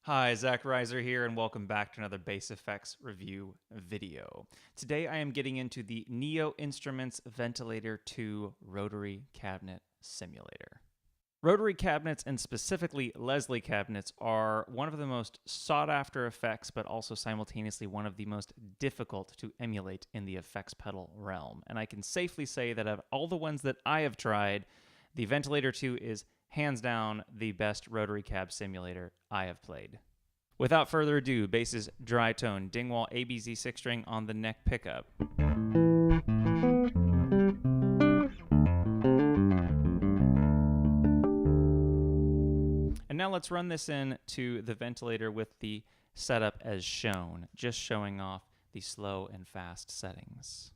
Hi, Zach Reiser here, and welcome back to another Bass Effects review video. Today I am getting into the Neo Instruments Ventilator II Rotary Cabinet Simulator. Rotary cabinets, and specifically Leslie cabinets, are one of the most sought-after effects, but also simultaneously one of the most difficult to emulate in the effects pedal realm. And I can safely say that of all the ones that I have tried, the Ventilator II is hands down the best rotary cab simulator I have played. Without further ado, bass's dry tone, Dingwall ABZ 6-string on the neck pickup. And now let's run this into the ventilator with the setup as shown, just showing off the slow and fast settings.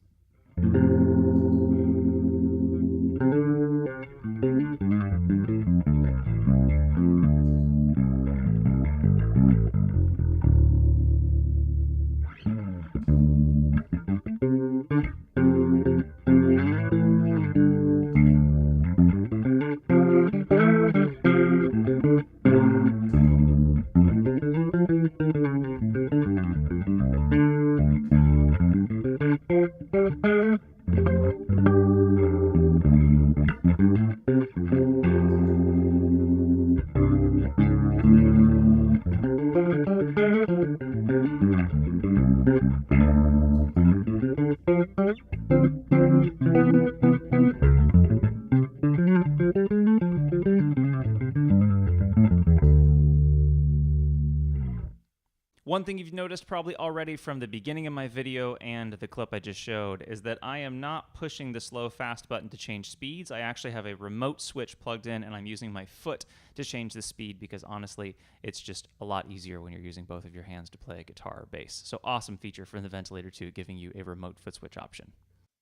One thing you've noticed probably already from the beginning of my video and the clip I just showed is that I am not pushing the slow fast button to change speeds. I actually have a remote switch plugged in and I'm using my foot to change the speed because honestly it's just a lot easier when you're using both of your hands to play a guitar or bass. So awesome feature from the Ventilator II, giving you a remote foot switch option.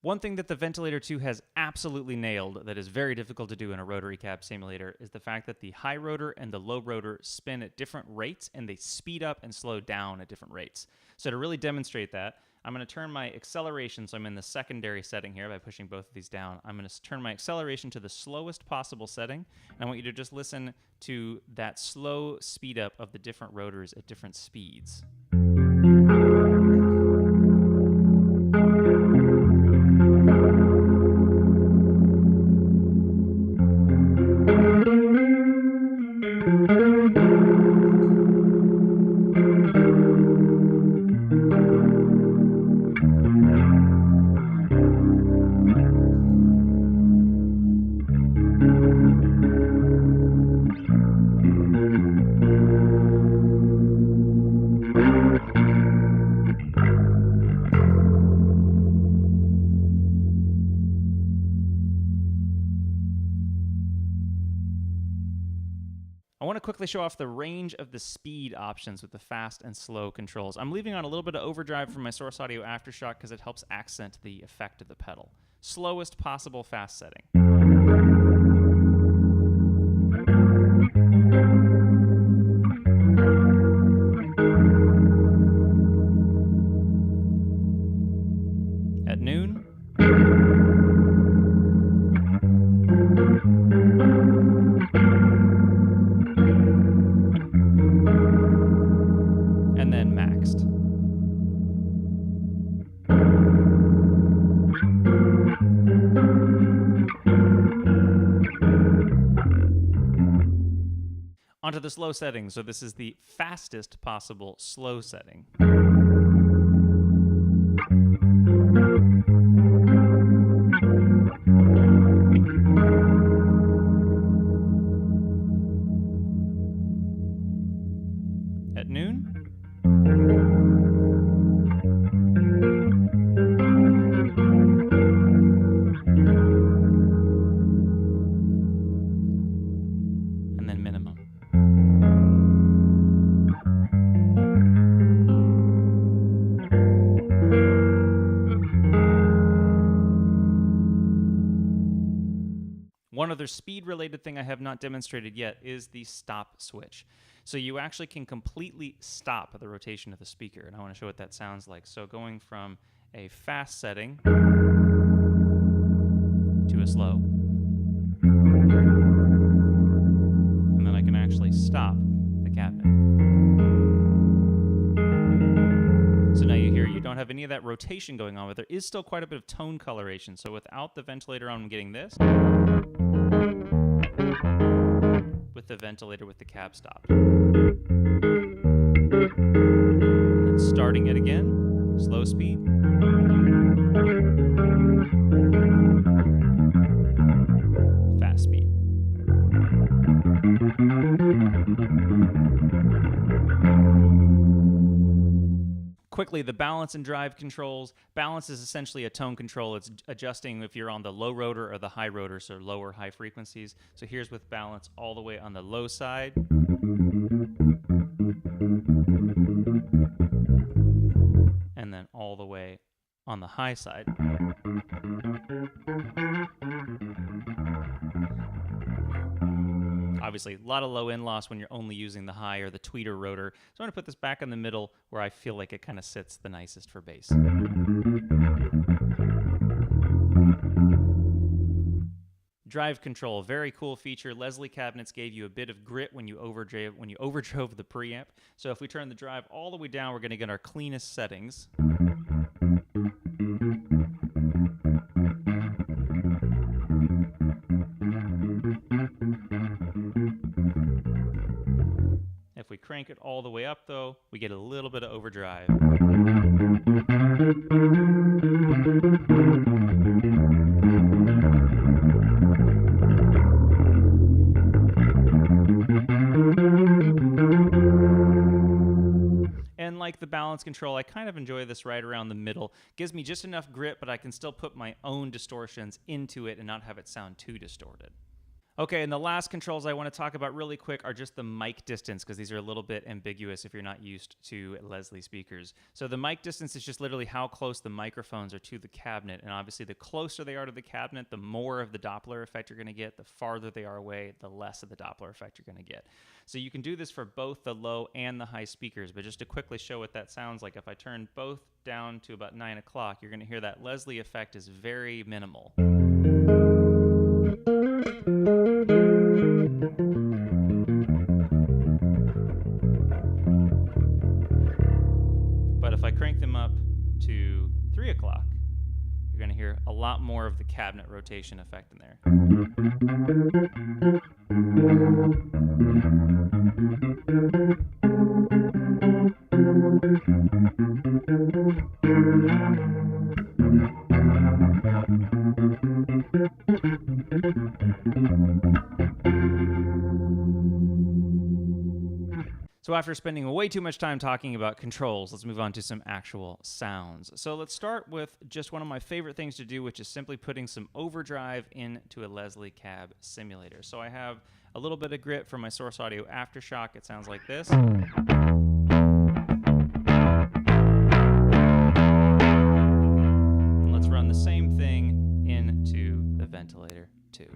One thing that the Ventilator II has absolutely nailed that is very difficult to do in a rotary cab simulator is the fact that the high rotor and the low rotor spin at different rates and they speed up and slow down at different rates. So to really demonstrate that, I'm going to turn my acceleration, so I'm in the secondary setting here by pushing both of these down. I'm going to turn my acceleration to the slowest possible setting, and I want you to just listen to that slow speed up of the different rotors at different speeds. I want to quickly show off the range of the speed options with the fast and slow controls. I'm leaving on a little bit of overdrive from my source audio Aftershock because it helps accent the effect of the pedal. Slowest possible fast setting. At noon. And then maxed. Onto the slow setting. So this is the fastest possible slow setting. At noon. And then minimum. One other speed-related thing I have not demonstrated yet is the stop switch. So you actually can completely stop the rotation of the speaker, and I want to show what that sounds like. So going from a fast setting to a slow. And then I can actually stop the cabinet. don't have any of that rotation going on, but there is still quite a bit of tone coloration. So without the ventilator on, I'm getting this. With the ventilator with the cab stop. And then starting it again, slow speed. Fast speed. Quickly, the balance and drive controls. Balance is essentially a tone control. It's adjusting if you're on the low rotor or the high rotor, so lower high frequencies. So here's with balance all the way on the low side. And then all the way on the high side. Obviously, a lot of low end loss when you're only using the high or the tweeter rotor. So I'm going to put this back in the middle where I feel like it kind of sits the nicest for bass. Drive control, very cool feature. Leslie cabinets gave you a bit of grit when you overdrove the preamp. So if we turn the drive all the way down, we're going to get our cleanest settings. If we crank it all the way up, though, we get a little bit of overdrive. And like the balance control, I kind of enjoy this right around the middle. Gives me just enough grit, but I can still put my own distortions into it and not have it sound too distorted. Okay, and the last controls I want to talk about really quick are just the mic distance, because these are a little bit ambiguous if you're not used to Leslie speakers. So the mic distance is just literally how close the microphones are to the cabinet, and obviously the closer they are to the cabinet, the more of the Doppler effect you're going to get. The farther they are away, the less of the Doppler effect you're going to get. So you can do this for both the low and the high speakers, but just to quickly show what that sounds like, if I turn both down to about 9 o'clock, you're going to hear that Leslie effect is very minimal. But if I crank them up to 3 o'clock, you're going to hear a lot more of the cabinet rotation effect in there. So after spending way too much time talking about controls, let's move on to some actual sounds. So let's start with just one of my favorite things to do, which is simply putting some overdrive into a Leslie cab simulator. So I have a little bit of grit from my Source Audio Aftershock. It sounds like this. And let's run the same thing into the Ventilator II.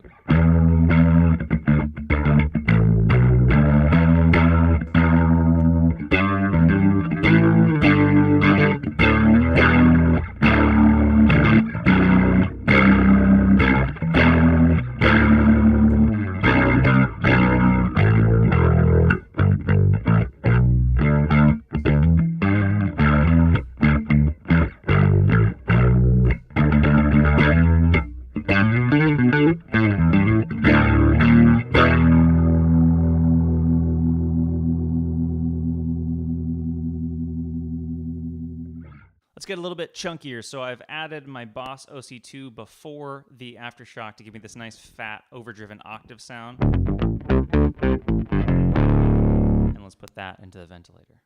Let's get a little bit chunkier. So I've added my Boss OC2 before the Aftershock to give me this nice fat overdriven octave sound. And let's put that into the ventilator.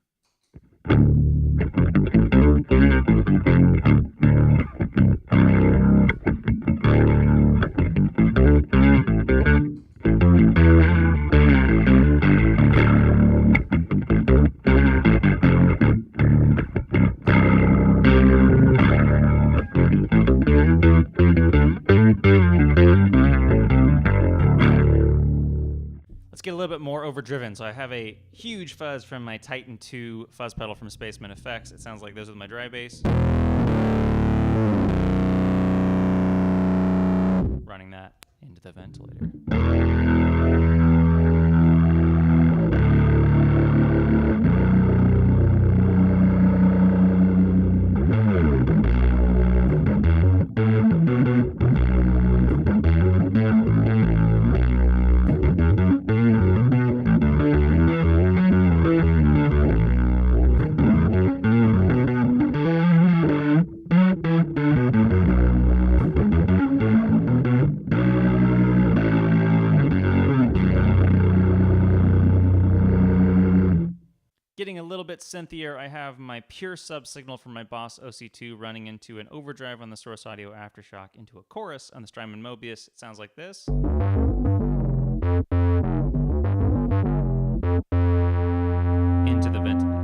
Get a little bit more overdriven. So I have a huge fuzz from my Titan 2 fuzz pedal from Spaceman Effects. It sounds like this with my dry bass. Running that into the ventilator. getting a little bit synthier, I have my pure sub signal from my Boss OC2 running into an overdrive on the Source Audio Aftershock into a chorus on the Strymon Mobius. It sounds like this. Into the ventilator.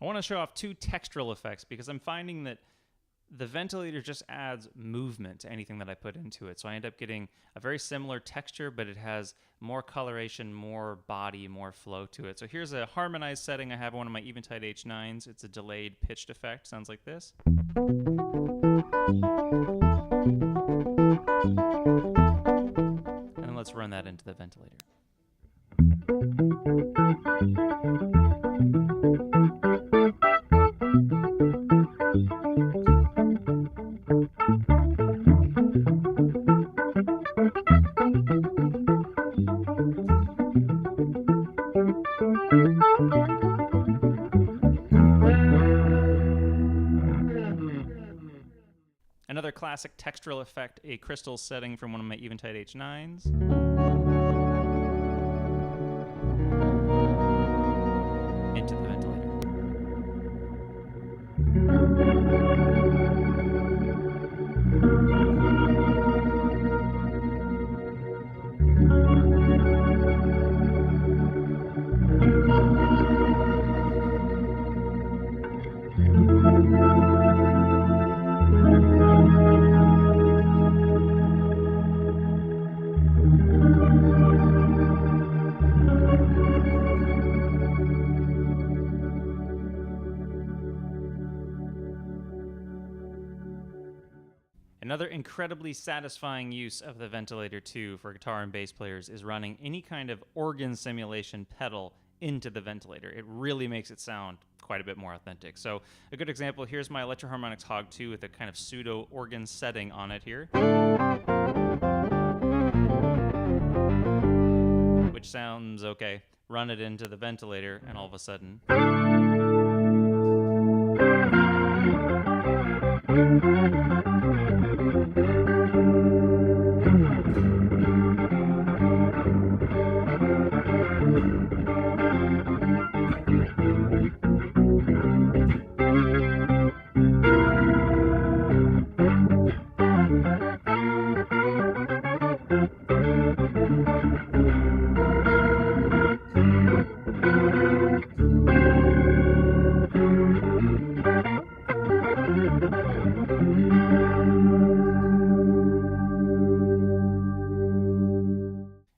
I want to show off two textural effects because I'm finding that the ventilator just adds movement to anything that I put into it. So I end up getting a very similar texture, but it has more coloration, more body, more flow to it. So here's a harmonized setting. I have one of my Eventide H9s. It's a delayed pitched effect. Sounds like this. And then let's run that into the ventilator. Another classic textural effect, a crystal setting from one of my Eventide H9s. Into the ventilator. Another incredibly satisfying use of the Ventilator II for guitar and bass players is running any kind of organ simulation pedal into the ventilator. It really makes it sound quite a bit more authentic. So a good example, here's my Electro-Harmonix Hog 2 with a kind of pseudo organ setting on it here, which sounds okay. Run it into the ventilator and all of a sudden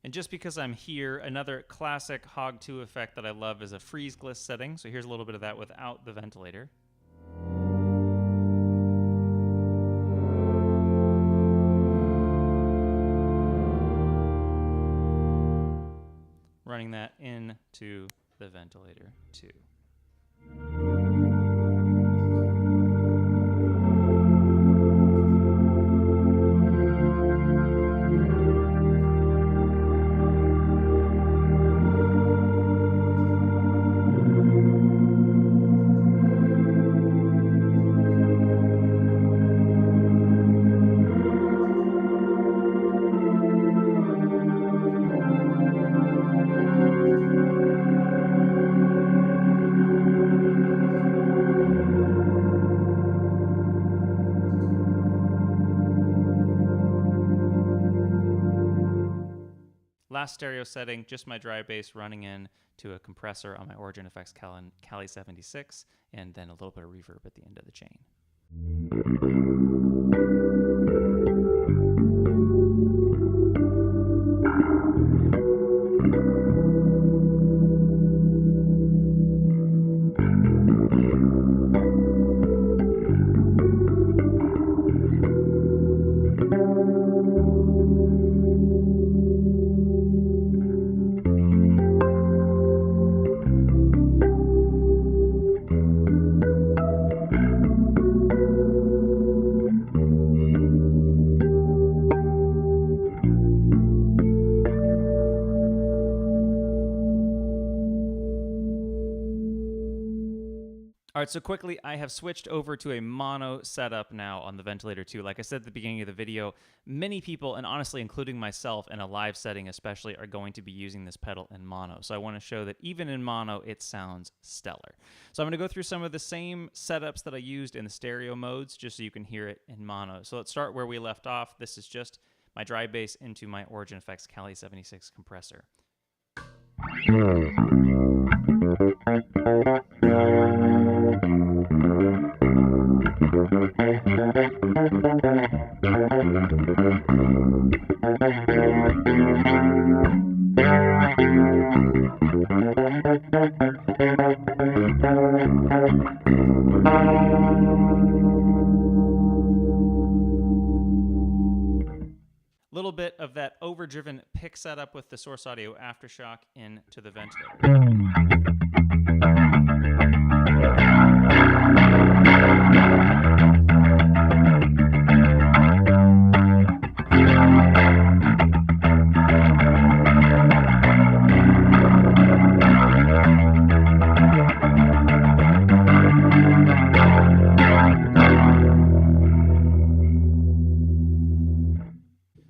And just because I'm here, another classic Hog 2 effect that I love is a freeze gliss setting. So here's a little bit of that without the ventilator. Running that into the ventilator too. Last stereo setting, just my dry bass running in to a compressor on my Origin Effects Cali 76, and then a little bit of reverb at the end of the chain. All right, so quickly, I have switched over to a mono setup now on the Ventilator II. Like I said at the beginning of the video, many people, and honestly including myself in a live setting especially, are going to be using this pedal in mono. So I want to show that even in mono, it sounds stellar. So I'm going to go through some of the same setups that I used in the stereo modes just so you can hear it in mono. So let's start where we left off. This is just my dry bass into my Origin Effects Cali 76 compressor. Little bit of that overdriven pick setup with the Source Audio Aftershock into the ventilator.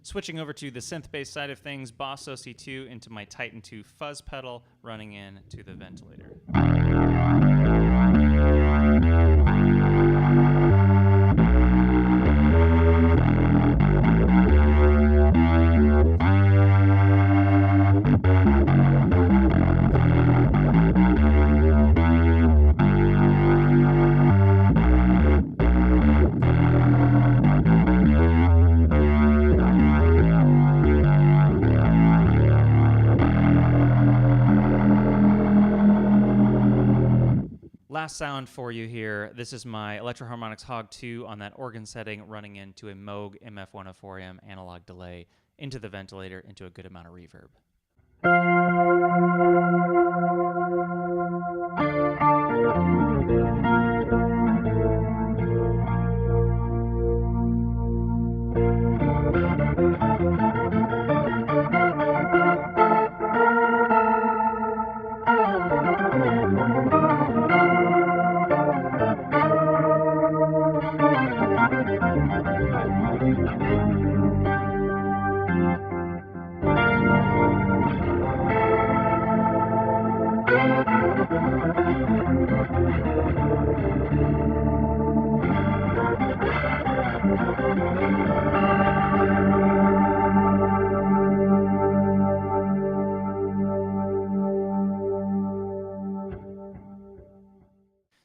Switching over to the synth-based side of things, Boss OC2 into my Titan 2 fuzz pedal, running in to the ventilator. Last sound for you here. This is my Electro Harmonix Hog 2 on that organ setting, running into a Moog MF104M analog delay into the ventilator into a good amount of reverb.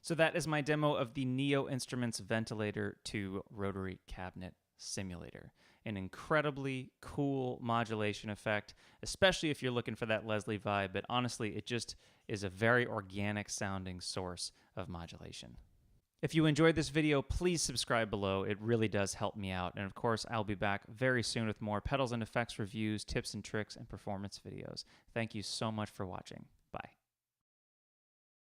So that is my demo of the Neo Instruments Ventilator II Rotary Cabinet Simulator. An incredibly cool modulation effect, especially if you're looking for that Leslie vibe, but honestly, it just is a very organic sounding source of modulation. If you enjoyed this video, please subscribe below. It really does help me out. And of course, I'll be back very soon with more pedals and effects reviews, tips and tricks, and performance videos. Thank you so much for watching.